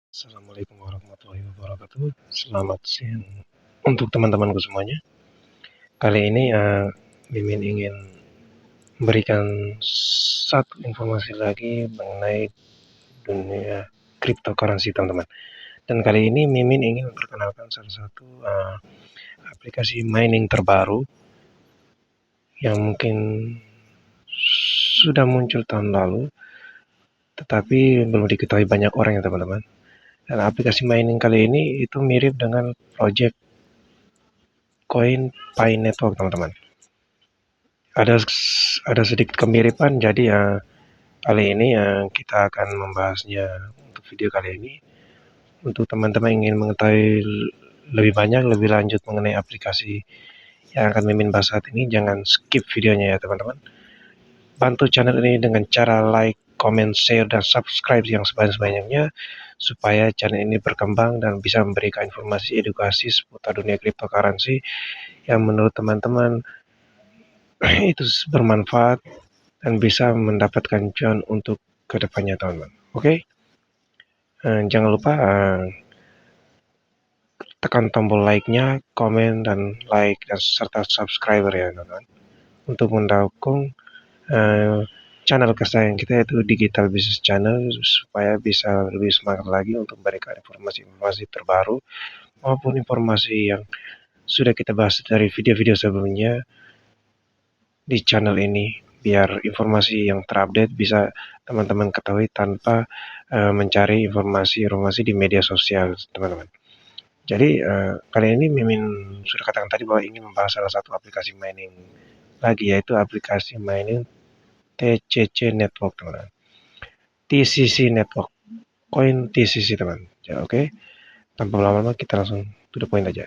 Assalamualaikum warahmatullahi wabarakatuh. Selamat siang untuk teman-temanku semuanya. Kali ini Mimin ingin memberikan satu informasi lagi mengenai dunia cryptocurrency, teman-teman. Dan kali ini Mimin ingin memperkenalkan salah satu aplikasi mining terbaru yang mungkin sudah muncul tahun lalu, tetapi belum diketahui banyak orang ya teman-teman. Dan aplikasi mining kali ini itu mirip dengan project Coin Pi Network, teman-teman. Ada sedikit kemiripan, jadi kali ini kita akan membahasnya untuk video kali ini. Untuk teman-teman yang ingin mengetahui lebih banyak, lebih lanjut mengenai aplikasi yang akan Mimin bahas saat ini, jangan skip videonya ya teman-teman. Bantu channel ini dengan cara like, comment, share, dan subscribe yang sebanyak-banyaknya supaya channel ini berkembang dan bisa memberikan informasi edukasi seputar dunia cryptocurrency yang menurut teman-teman itu bermanfaat dan bisa mendapatkan cuan untuk kedepannya teman-teman. Oke, jangan lupa tekan tombol like-nya, komen dan like dan serta subscriber ya teman-teman untuk mendukung channel kesayangan kita yaitu Digital Business Channel supaya bisa lebih semangat lagi untuk memberikan informasi-informasi terbaru maupun informasi yang sudah kita bahas dari video-video sebelumnya di channel ini biar informasi yang terupdate bisa teman-teman ketahui tanpa mencari informasi-informasi di media sosial teman-teman. Jadi kali ini Mimin sudah katakan tadi bahwa ingin membahas salah satu aplikasi mining lagi yaitu aplikasi mining TCC Network teman-teman. TCC Network, koin TCC teman. Ya, oke. Tanpa lama-lama kita langsung to the point aja.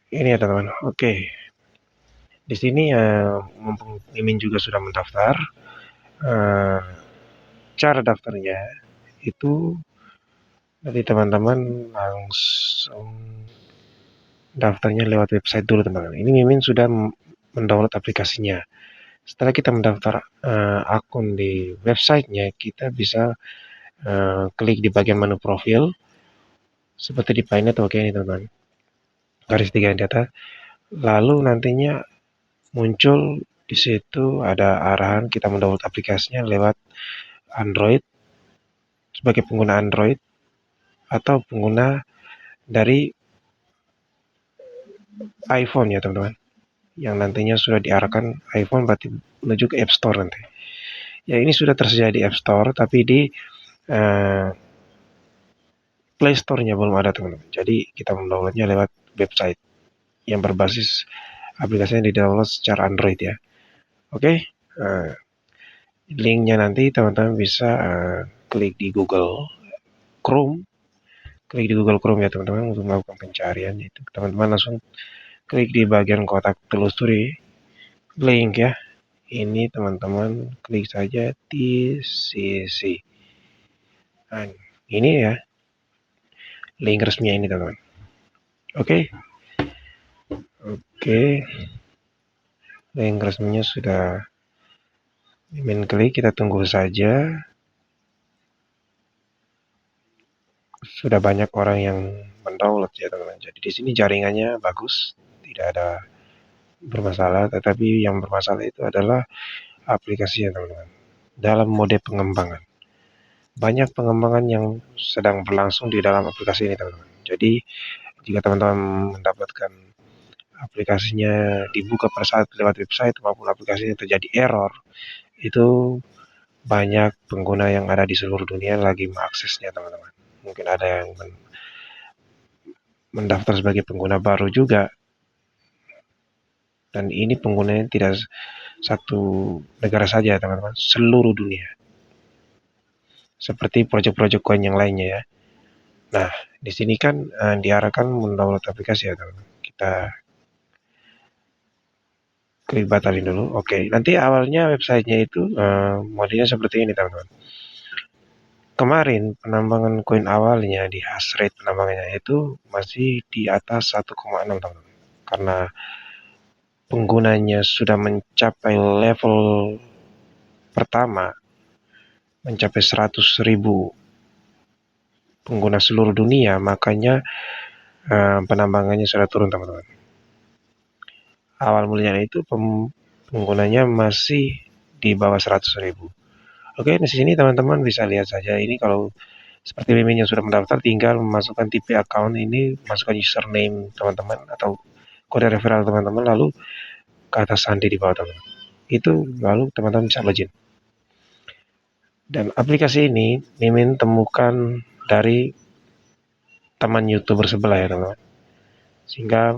Ini ya teman-teman. Oke. Di sini mumpung Mimin juga sudah mendaftar, cara daftarnya itu nanti teman-teman langsung daftarnya lewat website dulu teman-teman. Ini Mimin sudah mendownload aplikasinya. Setelah kita mendaftar akun di websitenya, kita bisa klik di bagian menu profil seperti di Paynet, oke ini teman-teman. Garis 3 di atas. Lalu nantinya muncul di situ ada arahan kita mendownload aplikasinya lewat Android sebagai pengguna Android atau pengguna dari iPhone ya teman-teman. Yang nantinya sudah diarahkan iPhone berarti menuju ke App Store nanti. Ya ini sudah tersedia di App Store tapi di Play Store-nya belum ada teman-teman. Jadi kita mendownloadnya lewat website yang berbasis aplikasinya di-download secara Android ya. Oke, linknya nanti teman-teman bisa klik di Google Chrome, klik di Google Chrome ya teman-teman untuk melakukan pencarian itu. Teman-teman langsung klik di bagian kotak telusuri link ya. Ini teman-teman klik saja TCC. Nah, ini ya link resminya ini teman-teman. Oke. Link resminya sudah Mimin klik, kita tunggu saja. Sudah banyak orang yang mendownload ya teman-teman. Jadi di sini jaringannya bagus, tidak ada bermasalah. Tetapi yang bermasalah itu adalah aplikasinya teman-teman. Dalam mode pengembangan, banyak pengembangan yang sedang berlangsung di dalam aplikasi ini teman-teman. Jadi jika teman-teman mendapatkan aplikasinya dibuka pada saat lewat website maupun aplikasinya terjadi error, itu banyak pengguna yang ada di seluruh dunia lagi mengaksesnya teman-teman. Mungkin ada yang mendaftar sebagai pengguna baru juga. Dan ini penggunanya tidak satu negara saja teman-teman, seluruh dunia. Seperti proyek-proyek koin yang lainnya ya. Nah, di sini kan diarahkan mendownload aplikasi ya teman-teman. Kita klik batalin dulu. Oke, nanti awalnya websitenya itu modenya seperti ini teman-teman. Kemarin penambangan koin awalnya di hash rate penambangannya itu masih di atas 1,6 teman-teman. Karena penggunanya sudah mencapai level pertama mencapai 100.000 pengguna seluruh dunia, makanya penambangannya sudah turun, teman-teman. Awal mulanya itu penggunanya masih di bawah 100.000. Oke, di sini teman-teman bisa lihat saja. Ini kalau seperti Mimin yang sudah mendaftar, tinggal memasukkan tipe account ini, masukkan username teman-teman atau kode referral teman-teman, lalu ke atas sandi di bawah teman-teman. Itu lalu teman-teman bisa login. Dan aplikasi ini Mimin temukan dari teman YouTuber sebelah ya teman-teman. Sehingga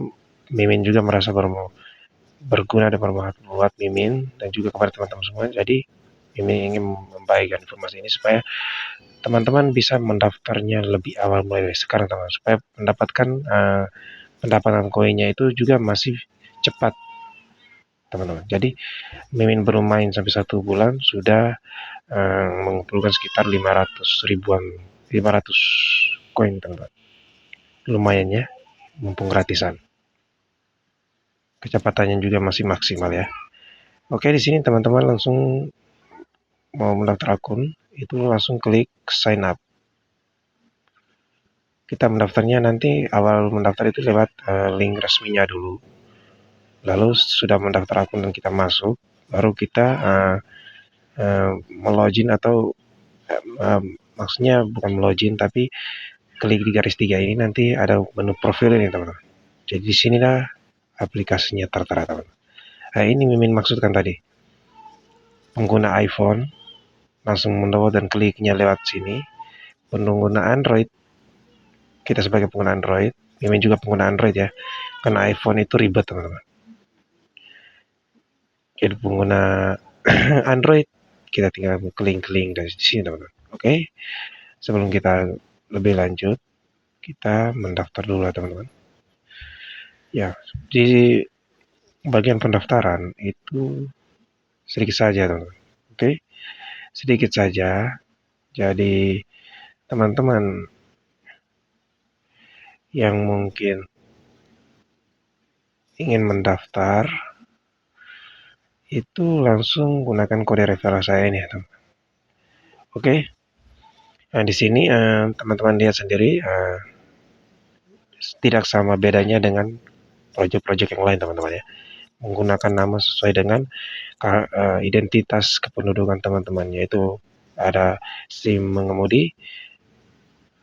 Mimin juga merasa berguna dan bermanfaat buat Mimin dan juga kepada teman-teman semua. Jadi Mimin ingin membagikan informasi ini supaya teman-teman bisa mendaftarnya lebih awal mulai dari sekarang teman-teman, supaya mendapatkan pendapatan koinnya itu juga masih cepat teman-teman. Jadi Mimin baru main sampai 1 bulan sudah mengumpulkan sekitar 500 koin teman-teman. Lumayan ya, mumpung gratisan. Kecepatannya juga masih maksimal ya. Oke, di sini teman-teman langsung mau mendaftar akun, itu langsung klik sign up. Kita mendaftarnya nanti awal mendaftar itu lewat link resminya dulu. Lalu sudah mendaftar akun dan kita masuk, baru kita melogin atau maksudnya bukan melogin tapi klik di garis 3 ini, nanti ada menu profil ini teman-teman. Jadi di sinilah aplikasinya tertera teman-teman. Nah, ini Mimin maksudkan tadi. Pengguna iPhone langsung mendownload dan kliknya lewat sini. Pengguna Android, kita sebagai pengguna Android, Mimin juga pengguna Android ya. Karena iPhone itu ribet teman-teman. Jadi pengguna Android, kita tinggal klik dari sini teman-teman. Oke. Sebelum kita lebih lanjut, kita mendaftar dulu ya teman-teman. Ya, di bagian pendaftaran itu sedikit saja teman-teman. Oke, sedikit saja. Jadi teman-teman yang mungkin ingin mendaftar itu langsung gunakan kode referral saya ini ya teman. Oke. Nah, di sini teman-teman lihat sendiri tidak sama bedanya dengan proyek-proyek yang lain teman-teman ya. Menggunakan nama sesuai dengan identitas kependudukan teman-teman, yaitu ada SIM mengemudi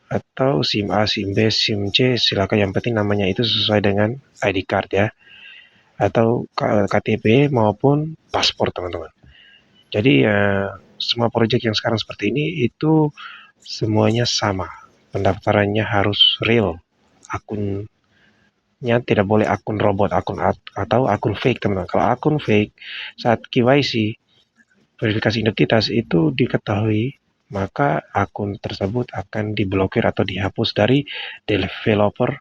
atau SIM A, SIM B, SIM C, silakan, yang penting namanya itu sesuai dengan ID card ya, atau KTP maupun paspor teman-teman. Jadi semua proyek yang sekarang seperti ini itu semuanya sama, pendaftarannya harus real, akunnya tidak boleh akun robot, akun atau akun fake teman-teman. Kalau akun fake saat KYC verifikasi identitas itu diketahui, maka akun tersebut akan diblokir atau dihapus dari developer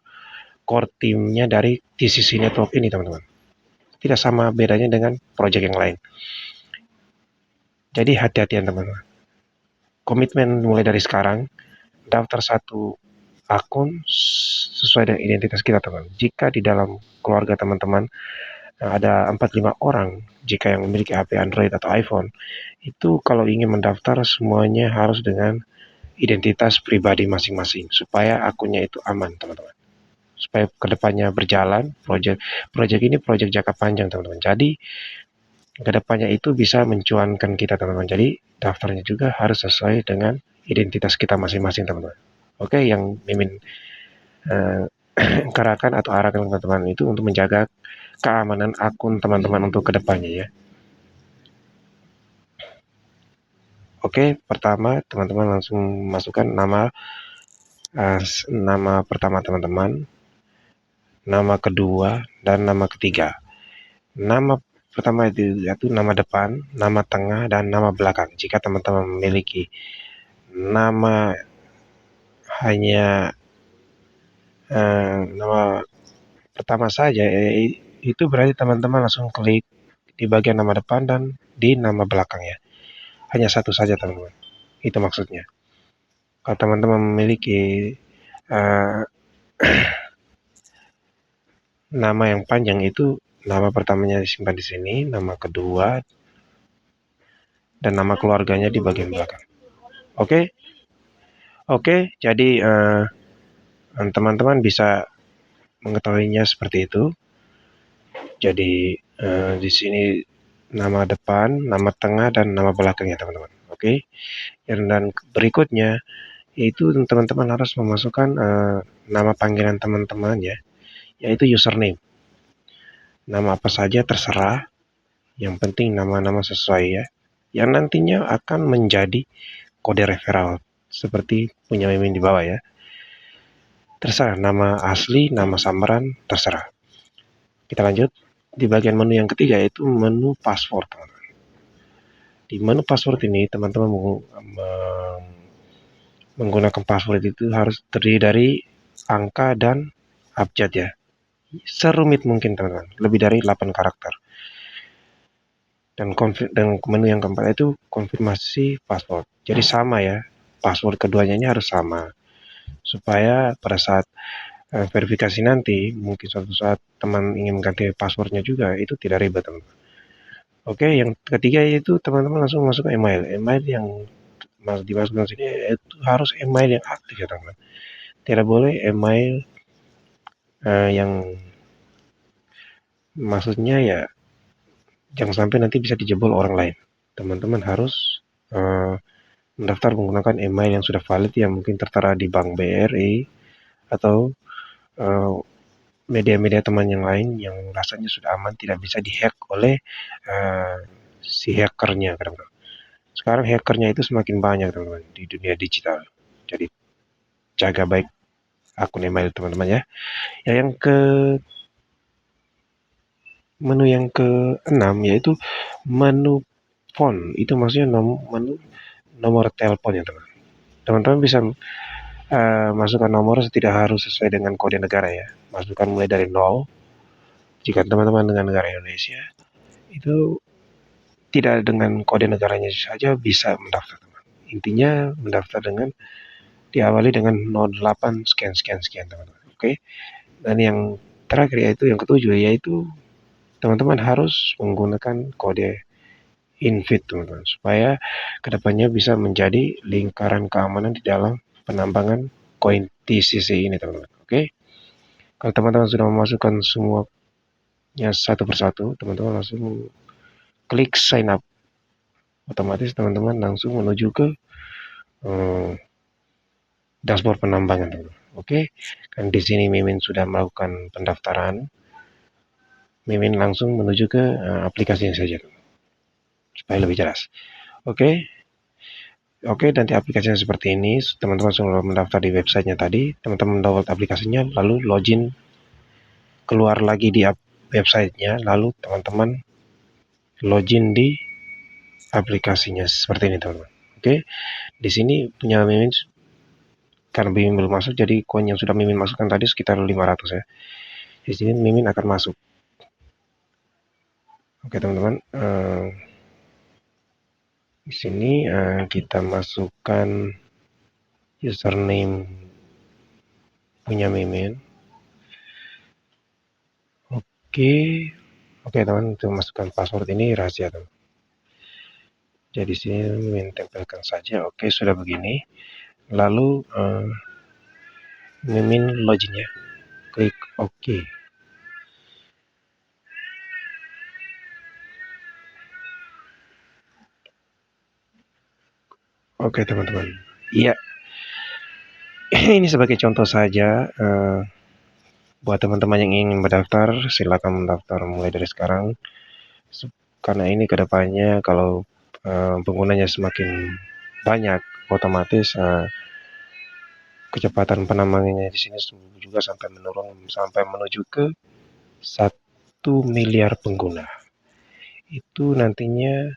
core timnya dari TCC Network ini teman-teman. Tidak sama bedanya dengan project yang lain. Jadi hati-hatian teman-teman. Komitmen mulai dari sekarang, daftar satu akun sesuai dengan identitas kita teman. Jika di dalam keluarga teman-teman ada 4-5 orang, jika yang memiliki HP Android atau iPhone, itu kalau ingin mendaftar semuanya harus dengan identitas pribadi masing-masing supaya akunnya itu aman teman-teman, supaya kedepannya berjalan. Project ini project jangka panjang teman-teman, jadi kedepannya itu bisa mencuankan kita teman-teman. Jadi daftarnya juga harus sesuai dengan identitas kita masing-masing teman-teman. Oke, yang Mimin kerahkan atau arahkan teman-teman itu untuk menjaga keamanan akun teman-teman untuk kedepannya ya. Oke, pertama teman-teman langsung masukkan nama pertama teman-teman, nama kedua, dan nama ketiga. Nama pertama itu nama depan, nama tengah, dan nama belakang. Jika teman-teman memiliki nama hanya nama pertama saja, itu berarti teman-teman langsung klik di bagian nama depan dan di nama belakang ya. Hanya satu saja teman-teman. Itu maksudnya. Kalau teman-teman memiliki nama yang panjang, itu nama pertamanya disimpan di sini, nama kedua, dan nama keluarganya di bagian belakang. Oke? Oke, jadi teman-teman bisa mengetahuinya seperti itu. Jadi di sini nama depan, nama tengah, dan nama belakangnya teman-teman. Oke, dan berikutnya yaitu teman-teman harus memasukkan nama panggilan teman-teman ya, yaitu username. Nama apa saja terserah, yang penting nama-nama sesuai ya, yang nantinya akan menjadi kode referral seperti punya Mimin di bawah ya. Terserah nama asli, nama samaran, terserah. Kita lanjut di bagian menu yang ketiga, yaitu menu password. Di menu password ini teman-teman menggunakan password itu harus terdiri dari angka dan abjad ya. Serumit mungkin teman-teman, lebih dari 8 karakter. Dan menu yang keempat itu konfirmasi password. Jadi sama ya, password keduanya ini harus sama. Supaya pada saat verifikasi nanti, mungkin suatu saat teman ingin mengganti passwordnya juga, itu tidak ribet teman-teman. Oke, yang ketiga yaitu teman-teman langsung masuk ke email. Email yang dimasukkan sini itu harus email yang aktif ya teman-teman. Tidak boleh email yang maksudnya ya jangan sampai nanti bisa dijebol orang lain. Teman-teman harus mendaftar menggunakan email yang sudah valid yang mungkin tertera di Bank BRI atau media-media teman yang lain yang rasanya sudah aman, tidak bisa dihack oleh si hackernya teman-teman. Sekarang hackernya itu semakin banyak teman-teman di dunia digital. Jadi jaga baik akun email teman-teman ya. Ya, menu yang keenam yaitu menu phone. Itu maksudnya menu nomor telepon ya teman-teman. Teman-teman bisa masukkan nomor tidak harus sesuai dengan kode negara ya. Masukkan mulai dari 0. Jika teman-teman dengan negara Indonesia, itu tidak dengan kode negaranya saja bisa mendaftar. Teman. Intinya mendaftar dengan diawali dengan 08 sekian sekian sekian teman-teman. Oke. Dan yang terakhir yaitu yang ketujuh yaitu teman-teman harus menggunakan kode invite teman-teman supaya kedepannya bisa menjadi lingkaran keamanan di dalam penambangan koin TCC ini teman-teman. Oke. Kalau teman-teman sudah memasukkan semuanya satu persatu, teman-teman langsung klik sign up. Otomatis teman-teman langsung menuju ke dashboard penambangan teman-teman. Oke. Kan di sini Mimin sudah melakukan pendaftaran. Mimin langsung menuju ke aplikasinya saja supaya lebih jelas. Oke. Oke, nanti aplikasinya seperti ini. Teman-teman sudah mendaftar di websitenya tadi. Teman-teman download aplikasinya, lalu login, keluar lagi di websitenya, lalu teman-teman login di aplikasinya seperti ini teman-teman. Oke, di sini punya Mimin karena Mimin belum masuk, jadi koin yang sudah Mimin masukkan tadi sekitar 500 ya. Di sini Mimin akan masuk. Oke teman-teman, di sini kita masukkan username punya Mimin. Oke teman, untuk masukkan password ini rahasia teman. Jadi sini Mimin tempelkan saja. Oke, sudah begini. Lalu Mimin login ya. Klik OK. Oke teman-teman. Iya. Ini sebagai contoh saja. Buat teman-teman yang ingin mendaftar, silakan mendaftar mulai dari sekarang. Karena ini kedepannya kalau penggunanya semakin banyak, otomatis kecepatan penambangannya di sini juga sampai menurun sampai menuju ke 1 miliar pengguna. Itu nantinya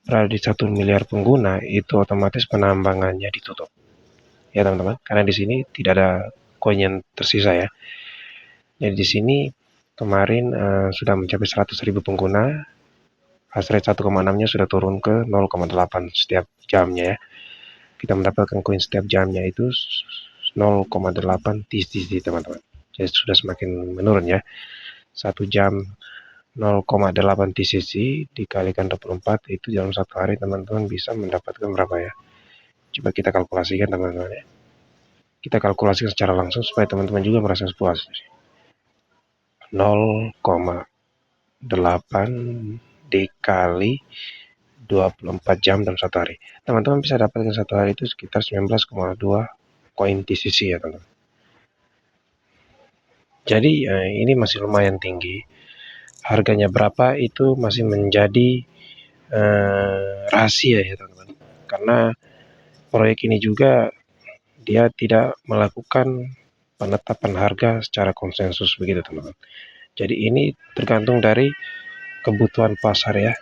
berada di 1 miliar pengguna, itu otomatis penambangannya ditutup. Ya teman-teman, karena di sini tidak ada koin yang tersisa ya. Jadi di sini kemarin sudah mencapai 100.000 pengguna, hash rate 1,6-nya sudah turun ke 0,8 setiap jamnya ya. Kita mendapatkan koin setiap jamnya itu 0,8 TCC teman-teman. Jadi sudah semakin menurun ya. 1 jam 0,8 TCC dikalikan 24 itu dalam satu hari teman-teman bisa mendapatkan berapa ya? Coba kita kalkulasikan teman-teman ya. Kita kalkulasikan secara langsung supaya teman-teman juga merasa puas. 0,8 dikali 24 jam dalam satu hari. Teman-teman bisa dapatkan satu hari itu sekitar 19,2 koin TCC ya teman-teman. Jadi ini masih lumayan tinggi. Harganya berapa itu masih menjadi rahasia ya teman-teman. Karena proyek ini juga dia tidak melakukan penetapan harga secara konsensus begitu teman-teman. Jadi ini tergantung dari kebutuhan pasar ya,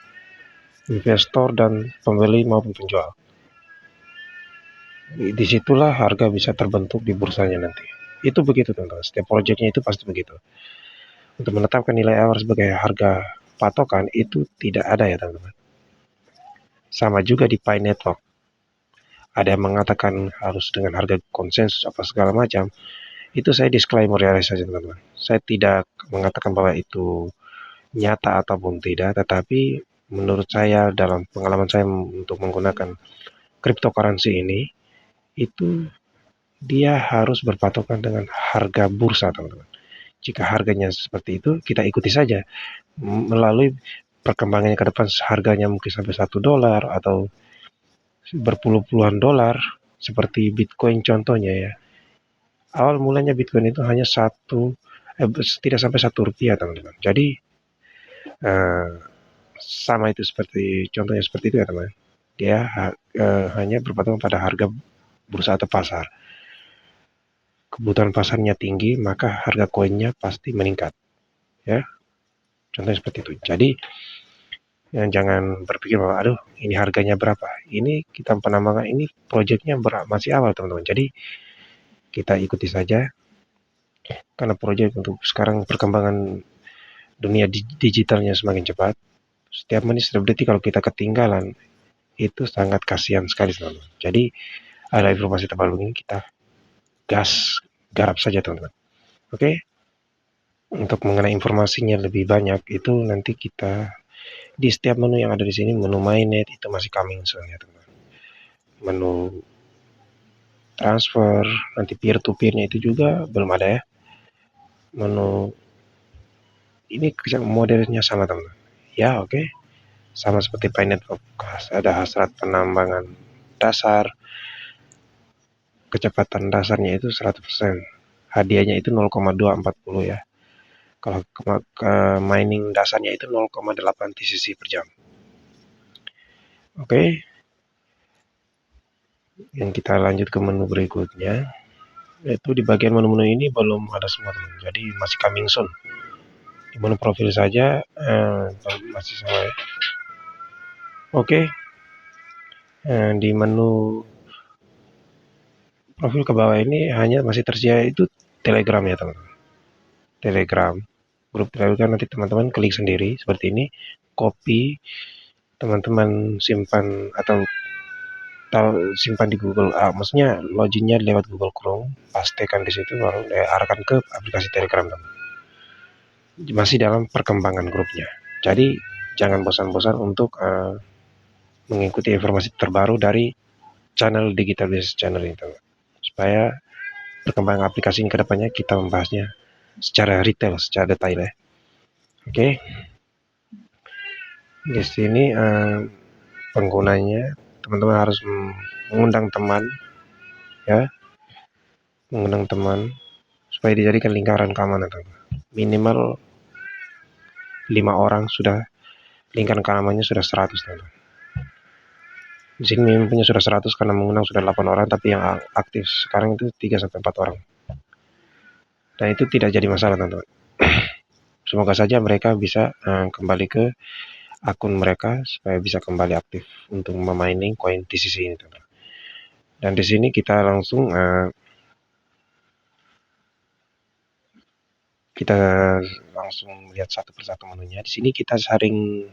investor dan pembeli maupun penjual. Disitulah harga bisa terbentuk di bursanya nanti. Itu begitu teman-teman. Setiap proyeknya itu pasti begitu. Untuk menetapkan nilai awal sebagai harga patokan itu tidak ada ya teman-teman. Sama juga di Pi Network. Ada yang mengatakan harus dengan harga konsensus apa segala macam. Itu saya disclaimer ya saja teman-teman. Saya tidak mengatakan bahwa itu nyata ataupun tidak, tetapi menurut saya dalam pengalaman saya untuk menggunakan cryptocurrency ini, itu dia harus berpatokan dengan harga bursa teman-teman. Jika harganya seperti itu, kita ikuti saja melalui perkembangannya ke depan. Harganya mungkin sampai $1 atau berpuluh-puluhan dolar seperti Bitcoin contohnya ya. Awal mulanya Bitcoin itu hanya tidak sampai ₹1 teman-teman. Jadi sama itu seperti contohnya seperti itu ya teman. Dia hanya berpatokan pada harga bursa atau pasar. Kebutuhan pasarnya tinggi, maka harga koinnya pasti meningkat. Ya, contohnya seperti itu. Jadi jangan berpikir bahwa aduh ini harganya berapa. Ini kita penambangan ini proyeknya masih awal teman-teman. Jadi kita ikuti saja karena proyek untuk sekarang perkembangan dunia digitalnya semakin cepat. Setiap menit setiap detik kalau kita ketinggalan itu sangat kasihan sekali teman-teman. Jadi ada informasi terbaru ini kita garap saja teman-teman. Oke. Untuk mengenai informasinya lebih banyak itu nanti kita di setiap menu yang ada di sini, menu mainnet itu masih coming soon ya teman-teman. Menu transfer, nanti peer to peer-nya itu juga belum ada ya. Menu ini modelnya sama teman-teman. Ya oke. Sama seperti Pi Network, ada hasrat penambangan dasar, kecepatan dasarnya itu 100%. Hadiahnya itu 0,240 ya. Kalau ke mining dasarnya itu 0,8 TCC per jam. Oke. Yang kita lanjut ke menu berikutnya. Itu di bagian menu-menu ini belum ada semua teman. Jadi masih coming soon. Di menu profil saja masih sama ya. Oke. Di menu profil ke bawah ini hanya masih tersedia itu Telegram ya teman-teman. Telegram. Grup Telegram nanti teman-teman klik sendiri seperti ini. Copy, teman-teman simpan atau simpan di Google. Maksudnya loginnya lewat Google Chrome, pastekan di situ baru arahkan ke aplikasi Telegram teman. Masih dalam perkembangan grupnya. Jadi jangan bosan-bosan untuk mengikuti informasi terbaru dari channel Digital Business Channel ini teman. Supaya perkembangan aplikasi ini ke depannya kita membahasnya secara retail, secara detail ya. Oke. Di sini penggunanya teman-teman harus mengundang teman ya, mengundang teman supaya dijadikan lingkaran keamanan teman. Minimal 5 orang sudah lingkaran keamanannya sudah 100 teman. Di sini punya sudah 100 karena mengundang sudah 8 orang, tapi yang aktif sekarang itu 3 sampai 4 orang. Dan itu tidak jadi masalah teman-teman. Semoga saja mereka bisa kembali ke akun mereka supaya bisa kembali aktif untuk memining koin TCC ini teman-teman. Dan di sini kita langsung melihat satu persatu menunya. Di sini kita sering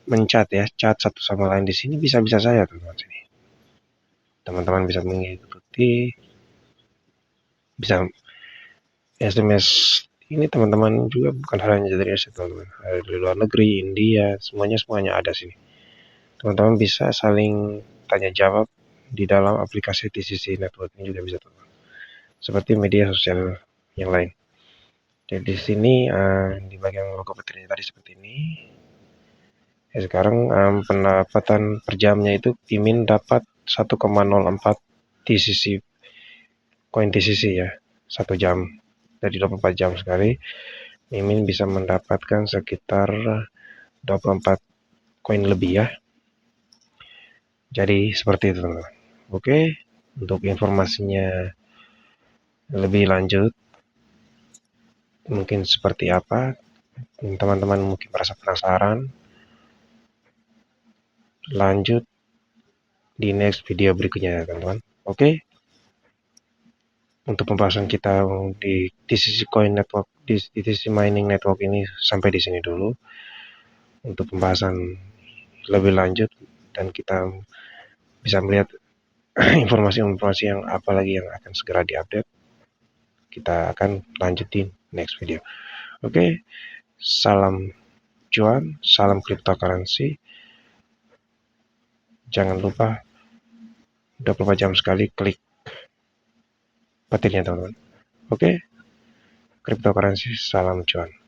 mencat ya, chat satu sama lain di sini bisa-bisa saja teman-teman sini. Teman-teman bisa mengikuti, bisa SMS ini teman-teman juga bukan hanya dari Asia teman-teman, dari luar negeri, India, semuanya ada sini. Teman-teman bisa saling tanya jawab di dalam aplikasi TCC Network ini juga bisa teman-teman. Seperti media sosial yang lain. Jadi di sini di bagian logo baterainya tadi seperti ini. Ya, sekarang pendapatan per jamnya itu Mimin dapat 1,04 TCC koin TCC ya, 1 jam. Dari 24 jam sekali Mimin bisa mendapatkan sekitar 24 koin lebih ya. Jadi seperti itu teman-teman. Oke, untuk informasinya lebih lanjut mungkin seperti apa, teman-teman mungkin merasa penasaran, lanjut di next video berikutnya ya teman-teman. Oke, untuk pembahasan kita di sisi coin network, di sisi mining network ini sampai di sini dulu. Untuk pembahasan lebih lanjut dan kita bisa melihat informasi-informasi yang apalagi yang akan segera diupdate, kita akan lanjutin next video. Oke, salam cuan, salam cryptocurrency. Jangan lupa 24 jam sekali klik petirnya teman-teman. Oke, cryptocurrency, salam cuan.